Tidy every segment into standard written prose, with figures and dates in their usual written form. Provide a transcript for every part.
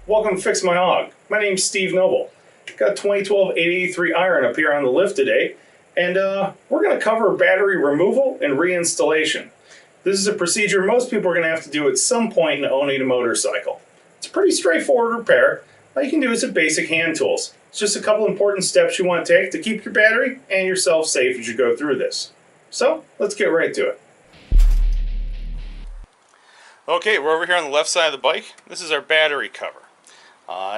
Welcome to Fix My Hog. My name's Steve Knoble. Got 2012 883 iron up here on the lift today, and we're going to cover battery removal and reinstallation. This is a procedure most people are going to have to do at some point in owning a motorcycle. It's a pretty straightforward repair. All you can do is some basic hand tools. It's just a couple important steps you want to take to keep your battery and yourself safe as you go through this. So, let's get right to it. Okay, we're over here on the left side of the bike. This is our battery cover.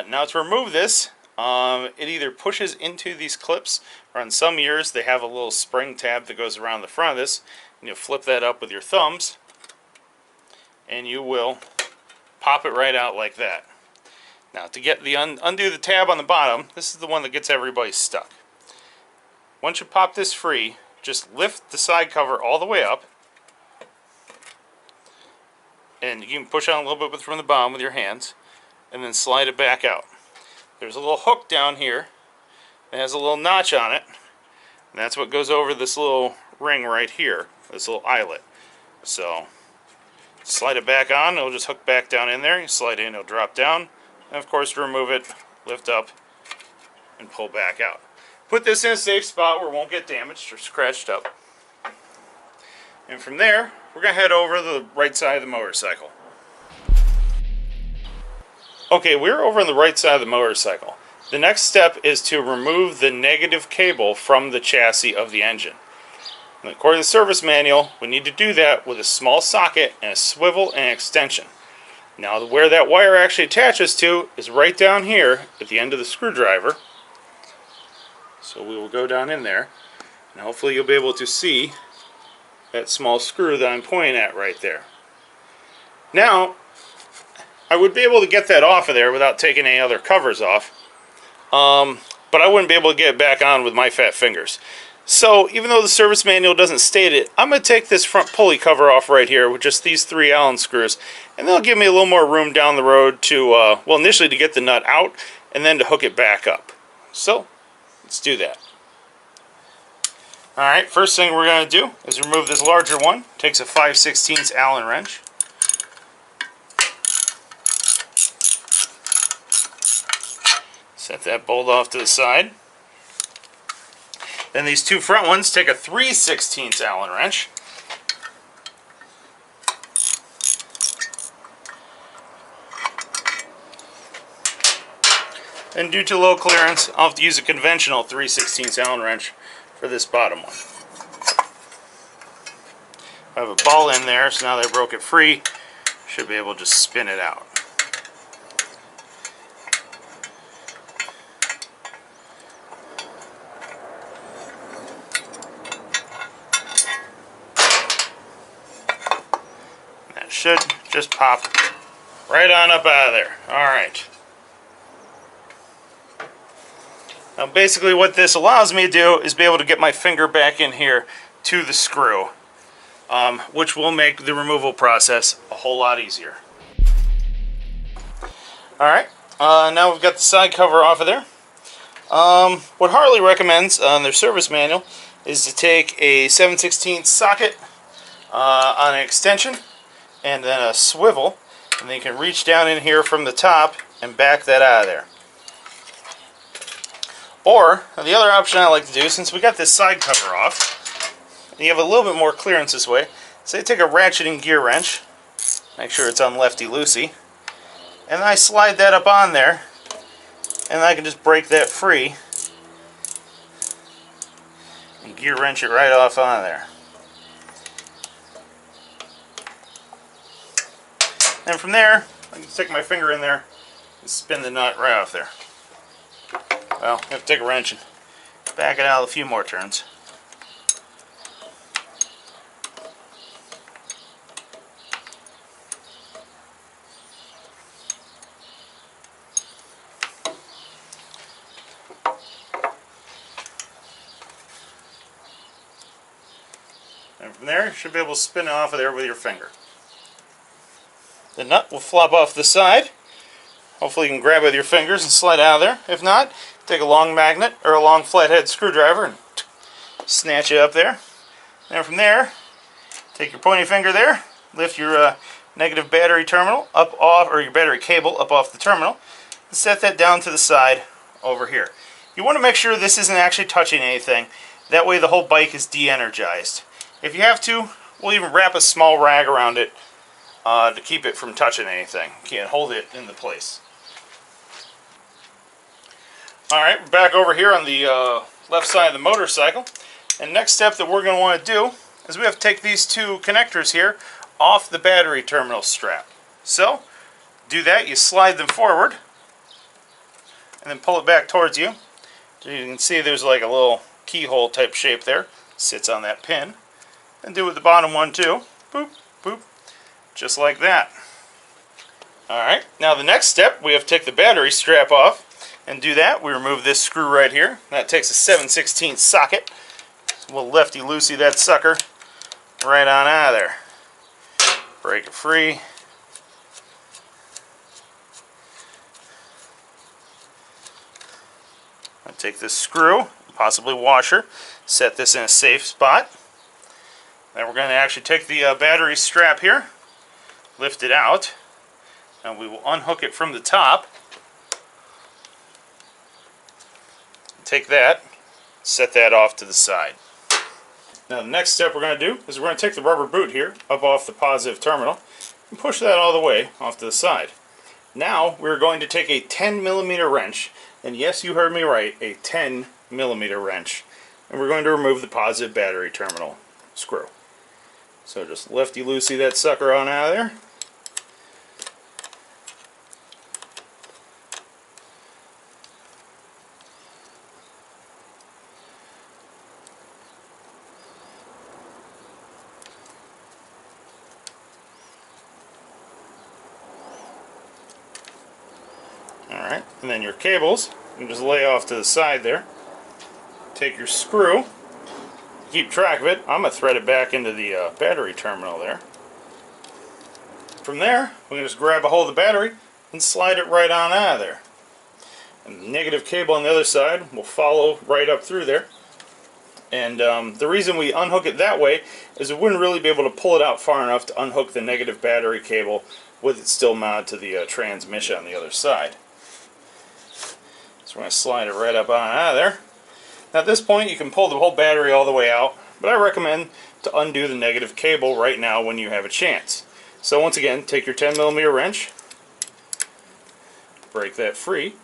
Now to remove this, it either pushes into these clips, or on some years they have a little spring tab that goes around the front of this, and you'll flip that up with your thumbs, and you will pop it right out like that. Now to get the undo the tab on the bottom, this is the one that gets everybody stuck. Once you pop this free, just lift the side cover all the way up, and you can push on a little bit from the bottom with your hands, and then slide it back out. There's a little hook down here that has a little notch on it, and that's what goes over this little ring right here, this little eyelet. So slide it back on, it'll just hook back down in there. You slide in, it'll drop down, and of course to remove it, lift up and pull back out. Put this in a safe spot where it won't get damaged or scratched up. And from there, we're going to head over to the right side of the motorcycle. Okay, we're over on the right side of the motorcycle. The next step is to remove the negative cable from the chassis of the engine. And according to the service manual, we need to do that with a small socket and a swivel and extension. Now, where that wire actually attaches to is right down here at the end of the screwdriver. So we will go down in there, and hopefully you'll be able to see that small screw that I'm pointing at right there. Now, I would be able to get that off of there without taking any other covers off, but I wouldn't be able to get it back on with my fat fingers. So, even though the service manual doesn't state it, I'm going to take this front pulley cover off right here with just these 3 Allen screws, and they'll give me a little more room down the road to, well, initially to get the nut out, and then to hook it back up. So, let's do that. Alright, first thing we're going to do is remove this larger one. Takes a 5/16 Allen wrench. Set that bolt off to the side. Then these 2 front ones take a 3/16 Allen wrench. And due to low clearance, I'll have to use a conventional 3/16 Allen wrench for this bottom one. I have a ball in there, so now that I broke it free, should be able to just spin it out. That should just pop right on up out of there. Alright. Now basically what this allows me to do is be able to get my finger back in here to the screw, which will make the removal process a whole lot easier. Alright, now we've got the side cover off of there. What Harley recommends on their service manual is to take a 7/16 socket on an extension and then a swivel, and then you can reach down in here from the top and back that out of there. Or, the other option I like to do, since we got this side cover off, and you have a little bit more clearance this way, say take a ratcheting gear wrench, make sure it's on lefty-loosey, and then I slide that up on there, and I can just break that free, and gear wrench it right off on there. And from there, I can stick my finger in there and spin the nut right off there. Well, I have to take a wrench and back it out a few more turns. And from there, you should be able to spin it off of there with your finger. The nut will flop off the side. Hopefully you can grab it with your fingers and slide out of there. If not, take a long magnet or a long flathead screwdriver and snatch it up there. Then from there, take your pointing finger there, lift your negative battery terminal up off, or your battery cable up off the terminal. set that down to the side over here. You want to make sure this isn't actually touching anything. That way the whole bike is de-energized. If you have to, we'll even wrap a small rag around it to keep it from touching anything. You can't hold it into place. Alright, we're back over here on the left side of the motorcycle. And next step that we're going to want to do is we have to take these two connectors here off the battery terminal strap. So, do that, you slide them forward and then pull it back towards you. So you can see there's like a little keyhole type shape there. Sits on that pin. And do with the bottom one too. Boop, boop. Just like that. Alright, now the next step, we have to take the battery strap off. And do that, we remove this screw right here. That takes a 7/16 socket. So we'll lefty-loosey that sucker right on out of there. Break it free. I'll take this screw, possibly washer, set this in a safe spot. Then we're going to actually take the battery strap here, lift it out, and we will unhook it from the top. Take that, set that off to the side. Now the next step we're going to do is we're going to take the rubber boot here up off the positive terminal and push that all the way off to the side. Now we're going to take a 10mm wrench, and yes, you heard me right, a 10mm wrench, and we're going to remove the positive battery terminal screw. So just lefty-loosey that sucker on out of there. Alright, and then your cables, you just lay off to the side there. Take your screw, keep track of it. I'm going to thread it back into the battery terminal there. From there, we can just grab a hold of the battery and slide it right on out of there. And the negative cable on the other side will follow right up through there. And the reason we unhook it that way is we wouldn't really be able to pull it out far enough to unhook the negative battery cable with it still mounted to the transmission on the other side. So we're going to slide it right up on out of there. Now at this point you can pull the whole battery all the way out, but I recommend to undo the negative cable right now when you have a chance. So once again, take your 10mm wrench, break that free,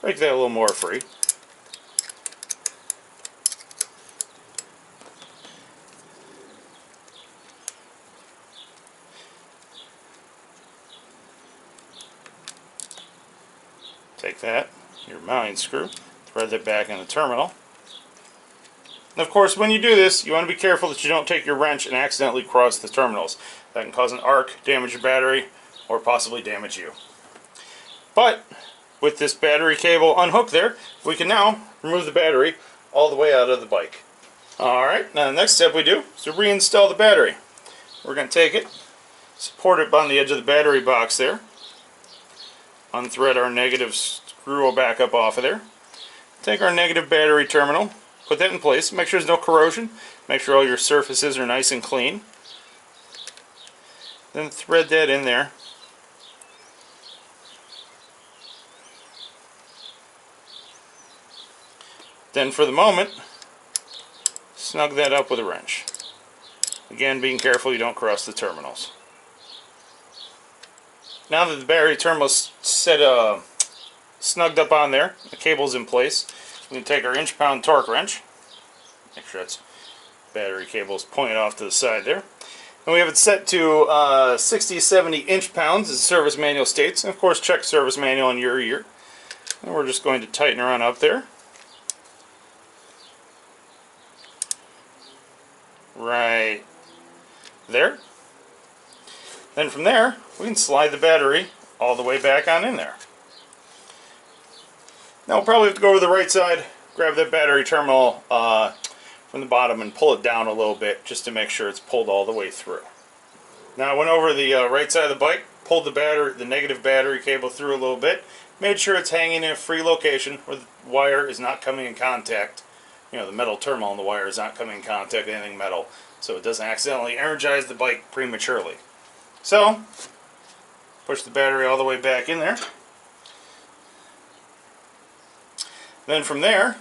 break that a little more free. Take that, your mounting screw, thread that back in the terminal. And of course, when you do this, you want to be careful that you don't take your wrench and accidentally cross the terminals. That can cause an arc, damage your battery, or possibly damage you. But with this battery cable unhooked there, we can now remove the battery all the way out of the bike. Alright, now the next step we do is to reinstall the battery. We're going to take it, support it on the edge of the battery box there, unthread our negative screw back up off of there, take our negative battery terminal, put that in place, make sure there's no corrosion, make sure all your surfaces are nice and clean, then thread that in there. Then for the moment, snug that up with a wrench. Again, being careful you don't cross the terminals. Now that the battery terminal's snugged up on there, the cable's in place, we can take our inch-pound torque wrench, make sure that's battery cable's pointed off to the side there, and we have it set to 60-70 inch-pounds as the service manual states, and of course check service manual on your year. And we're just going to tighten her on up there. Right there. Then from there, we can slide the battery all the way back on in there. Now we'll probably have to go over to the right side, grab that battery terminal from the bottom and pull it down a little bit just to make sure it's pulled all the way through. Now I went over the right side of the bike, pulled the negative battery cable through a little bit, made sure it's hanging in a free location where the wire is not coming in contact. You know, the metal terminal on the wire is not coming in contact with anything metal, so it doesn't accidentally energize the bike prematurely. So, push the battery all the way back in there. Then from there,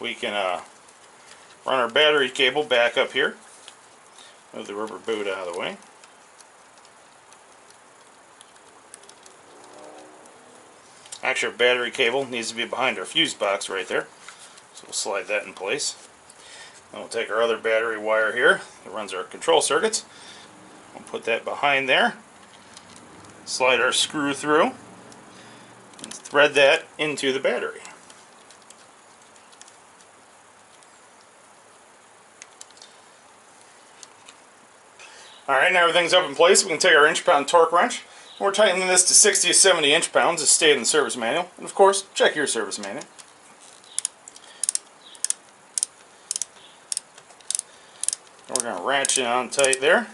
we can run our battery cable back up here. Move the rubber boot out of the way. Actually, our battery cable needs to be behind our fuse box right there. So we'll slide that in place. Then we'll take our other battery wire here that runs our control circuits. We'll put that behind there. Slide our screw through and thread that into the battery. Alright, now everything's up in place. We can take our inch-pound torque wrench. We're tightening this to 60 to 70 inch-pounds as stated in the service manual. And of course, check your service manual. We're going to ratchet on tight there.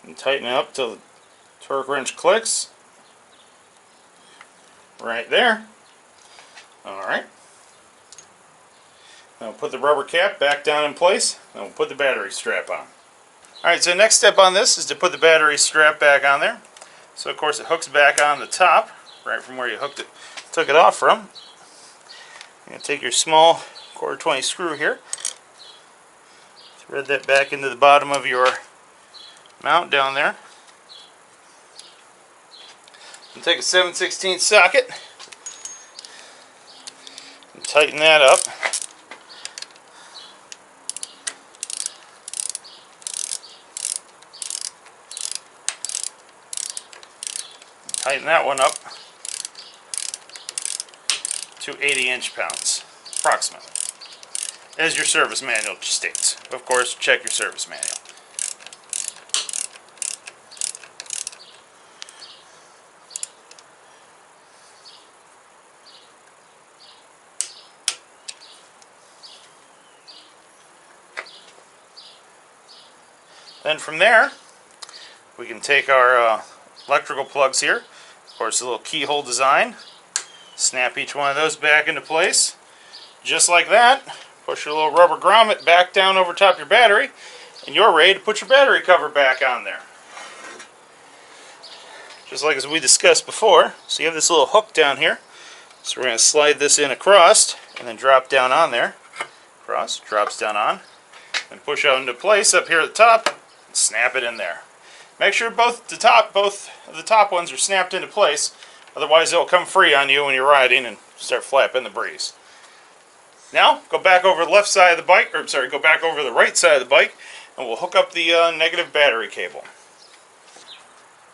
And tighten it up till the torque wrench clicks. Right there. Alright. Then we'll put the rubber cap back down in place, and we'll put the battery strap on. Alright, so the next step on this is to put the battery strap back on there. So of course it hooks back on the top, right from where you took it off from. You're going to take your small 1/4-20 screw here, thread that back into the bottom of your mount down there. And take a 7/16 socket and tighten that up. Tighten that one up to 80 inch-pounds, approximately, as your service manual states. Of course, check your service manual. Then from there, we can take our electrical plugs here. Of course, a little keyhole design. Snap each one of those back into place. Just like that. Push your little rubber grommet back down over top your battery, and you're ready to put your battery cover back on there. Just like as we discussed before. So you have this little hook down here. So we're going to slide this in across and then drop down on there. Across, drops down on. And push out into place up here at the top and snap it in there. Make sure both of the top ones are snapped into place. Otherwise they'll come free on you when you're riding and start flapping the breeze. Now, go back over the left side of the bike, or sorry, go back over the right side of the bike, and we'll hook up the negative battery cable.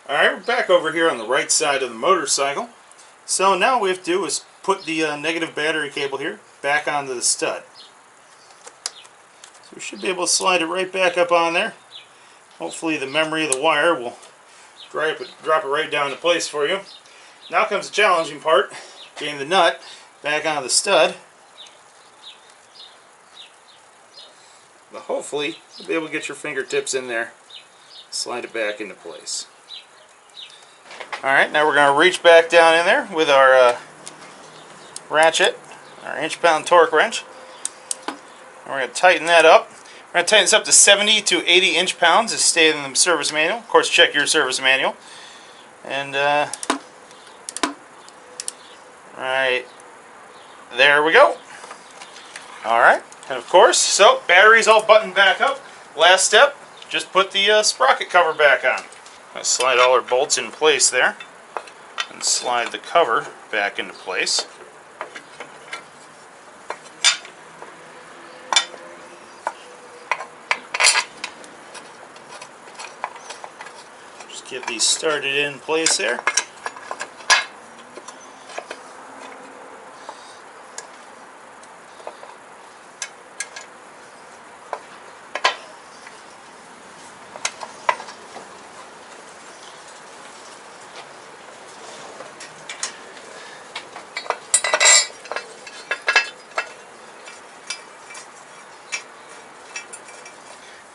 Alright, we're back over here on the right side of the motorcycle. So now what we have to do is put the negative battery cable here back onto the stud. So we should be able to slide it right back up on there. Hopefully the memory of the wire will drop it right down into place for you. Now comes the challenging part, getting the nut back onto the stud. But hopefully you'll be able to get your fingertips in there, slide it back into place. Alright, now we're going to reach back down in there with our ratchet, our inch-pound torque wrench. And we're going to tighten that up. We're going to tighten this up to 70 to 80 inch-pounds as stated in the service manual. Of course, check your service manual. And right there we go. Alright, and of course, so battery's all buttoned back up. Last step, just put the sprocket cover back on. Slide all our bolts in place there and slide the cover back into place. Just get these started in place there.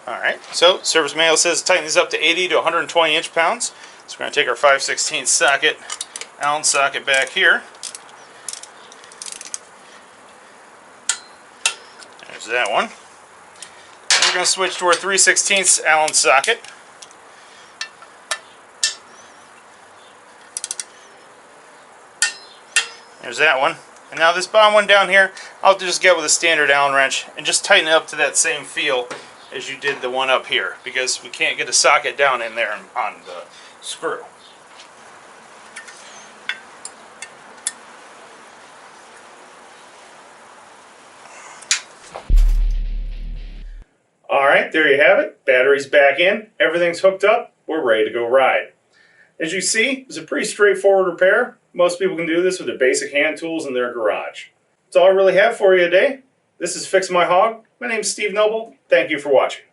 Alright, so service manual says tighten these up to 80 to 120 inch-pounds. So we're going to take our 5/16 socket, Allen socket back here. that one. And we're going to switch to our 3/16 Allen socket. There's that one. And now this bottom one down here, I'll just get with a standard Allen wrench and just tighten it up to that same feel as you did the one up here, because we can't get a socket down in there on the screw. Alright, there you have it. Battery's back in, everything's hooked up, we're ready to go ride. As you see, it's a pretty straightforward repair. Most people can do this with their basic hand tools in their garage. That's all I really have for you today. This is Fix My Hog. My name's Steve Knoble. Thank you for watching.